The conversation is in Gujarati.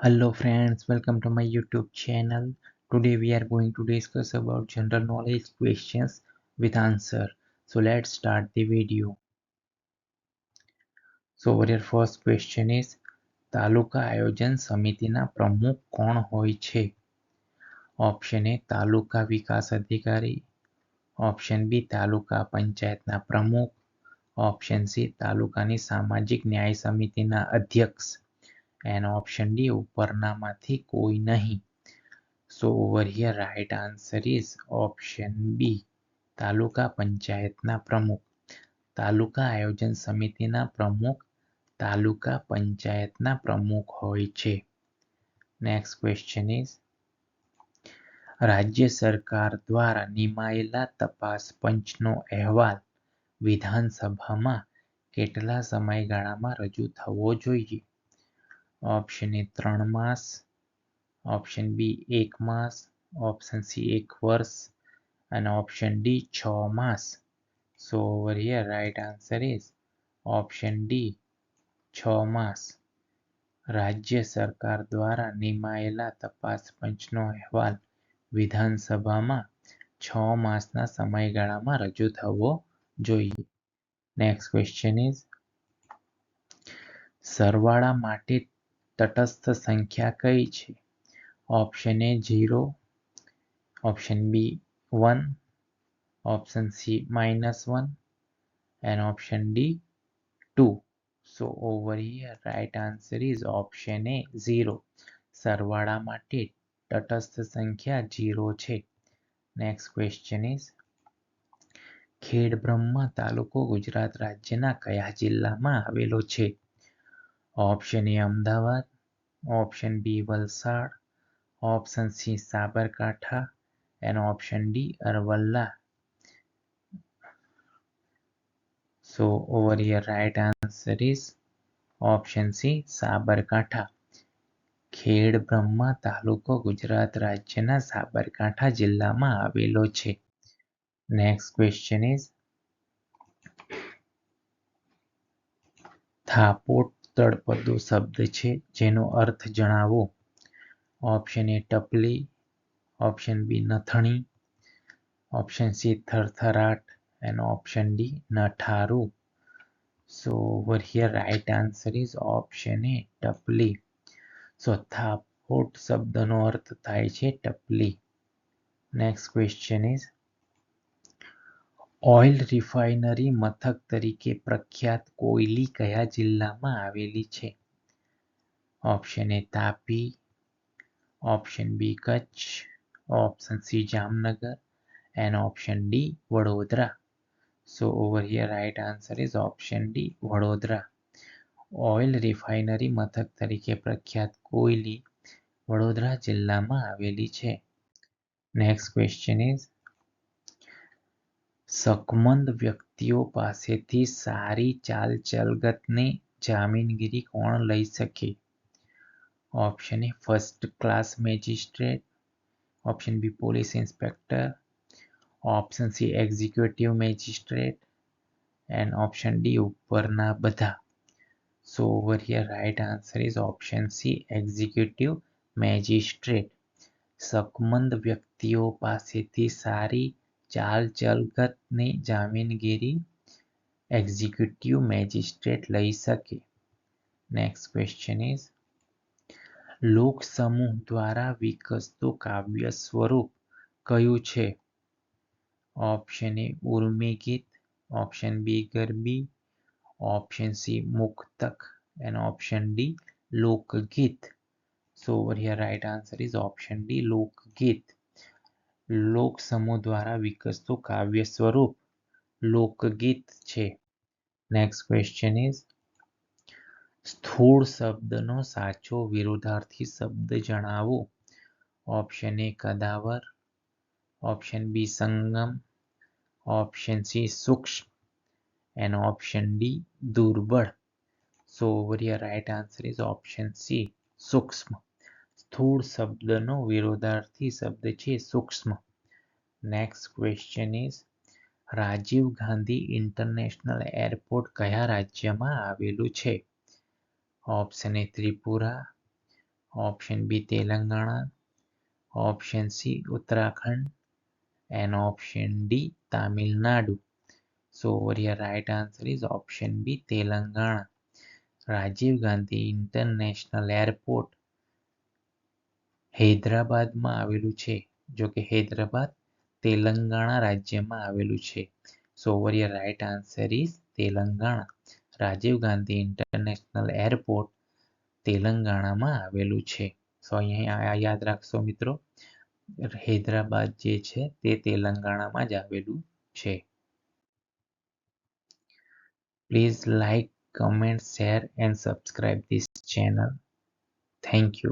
Hello friends, welcome to my YouTube channel. Today we are going to discuss about general knowledge questions with answer. So let's start the video. So our first question is તાલુકા આયોજન સમિતિના પ્રમુખ કોણ હોય છે? ઓપ્શન એ તાલુકા વિકાસ અધિકારી, ઓપ્શન બી તાલુકા પંચાયતના પ્રમુખ, ઓપ્શન સી તાલુકાની સામાજિક ન્યાય સમિતિના અધ્યક્ષ and option D ઉપરનામાંથી કોઈ નહીં. So over here right answer is option B તાલુકા પંચાયતના પ્રમુખ. તાલુકા આયોજન સમિતિના પ્રમુખ તાલુકા પંચાયતના પ્રમુખ હોય છે. નેક્સ્ટ ક્વેશ્ચન ઇઝ રાજ્ય સરકાર દ્વારા નિમાયેલા તપાસ પંચનો અહેવાલ વિધાનસભામાં કેટલા સમયગાળામાં રજૂ થવો જોઈએ? ઓપ્શન એ 3 માસ, ઓપ્શન બી 1 માસ, ઓપ્શન સી 1 વર્ષ and option D 6 mass. So over here right answer is option D 6 માસ. રાજ્ય સરકાર દ્વારા નિમાયેલા તપાસ પંચનો અહેવાલ વિધાનસભામાં 6 માસના સમયગાળામાં રજૂ થવો જોઈએ. નેક્સ્ટ ક્વેશ્ચન ઇઝ સરવાળા માટે તટસ્થ સંખ્યા કઈ છે? Option A 0, option B 1, option C -1 and option D 2. So over here right answer is option A 0. સરવાળા માટે તટસ્થ સંખ્યા 0 છે. નેક્સ્ટ ક્વેશ્ચન ઇઝ ખેડબ્રહ્મા તાલુકો ગુજરાત રાજ્યના કયા જિલ્લામાં આવેલો છે? Option A Ahmedabad, option B Valsad, option C Sabarkantha and option D Aravalli. So over here right answer is option C Sabarkantha. Khedbrahma તાલુકો ગુજરાત રાજ્યના સાબરકાંઠા જિલ્લામાં આવેલો છે. નેક્સ્ટ ક્વેશ્ચન ઇઝ થાપોટ તળપદો શબ્દ છે જેનો અર્થ જણાવો. ઓપ્શન એ ટપલી, ઓપ્શન બી નથણી, ઓપ્શન સી થરથરાટ and option D નઠારું. So over here right answer is option A ટપલી. So થાપોટ શબ્દનો અર્થ થાય છે ટપલી. Next question is oil refinery મથક તરીકે પ્રખ્યાત કોયલી કયા જિલ્લામાં આવેલી છે? Option A Tapi, option B Kutch, option C Jamnagar and option D Vadodara. So over here right answer is option D Vadodara. Oil refinery મથક તરીકે પ્રખ્યાત કોયલી વડોદરા જિલ્લામાં આવેલી છે. નેક્સ્ટ ક્વેશ્ચન ઇઝ શકમંદ વ્યક્તિઓ પાસેથી સારી ચાલચલગતની જામીનગીરી કોણ લઈ શકે? Option A first class magistrate, option B police inspector, option C executive magistrate and option D ઉપરના બધા. So over here right answer is option C executive magistrate. શકમંદ વ્યક્તિઓ પાસેથી સારી ચાલચલગતની જામીનગીરી એક્ઝિક્યુટિવ મેજિસ્ટ્રેટ લઈ શકે. નેક્સ્ટ ક્વેશ્ચન ઇઝ લોક સમૂહ દ્વારા વિકસતું કાવ્ય સ્વરૂપ કયું છે? ઓપ્શન એ ઉર્મી ગીત, ઓપ્શન બી ગરબી, ઓપ્શન સી મુક્તક and option D લોકગીત. So over here right answer is option D લોકગીત. લોક સમૂહ દ્વારા વિકસતું કાવ્ય સ્વરૂપ લોકગીત છે. નેક્સ્ટ ક્વેશ્ચન ઇઝ સ્થૂળ શબ્દનો સાચો વિરોધાર્થી શબ્દ જણાવો. ઓપ્શન એ કદાવર, ઓપ્શન બી સંગમ, ઓપ્શન સી સૂક્ષ્મ and option D દુર્બળ. So over here right answer is option C સૂક્ષ્મ. સ્થૂળ શબ્દનો વિરોધાર્થી શબ્દ છે સૂક્ષ્મ. Next question is Rajiv Gandhi international airport કયા રાજ્યમાં આવેલું છે? Option A Tripura, option B Telangana, option C Uttarakhand and option D Tamil Nadu. So your right answer is option B Telangana. Rajiv Gandhi international airport હૈદરાબાદમાં આવેલું છે. જો કે હૈદરાબાદ તેલંગાણા રાજ્યમાં આવેલું છે. So your right answer is Telangana. Rajiv Gandhi international airport તેલંગાણામાં આવેલું છે. સો અહીંયા યાદ રાખશો મિત્રો, હૈદરાબાદ જે છે તે તેલંગાણામાં જ આવેલું છે. Please like, comment, share and subscribe this channel. Thank you.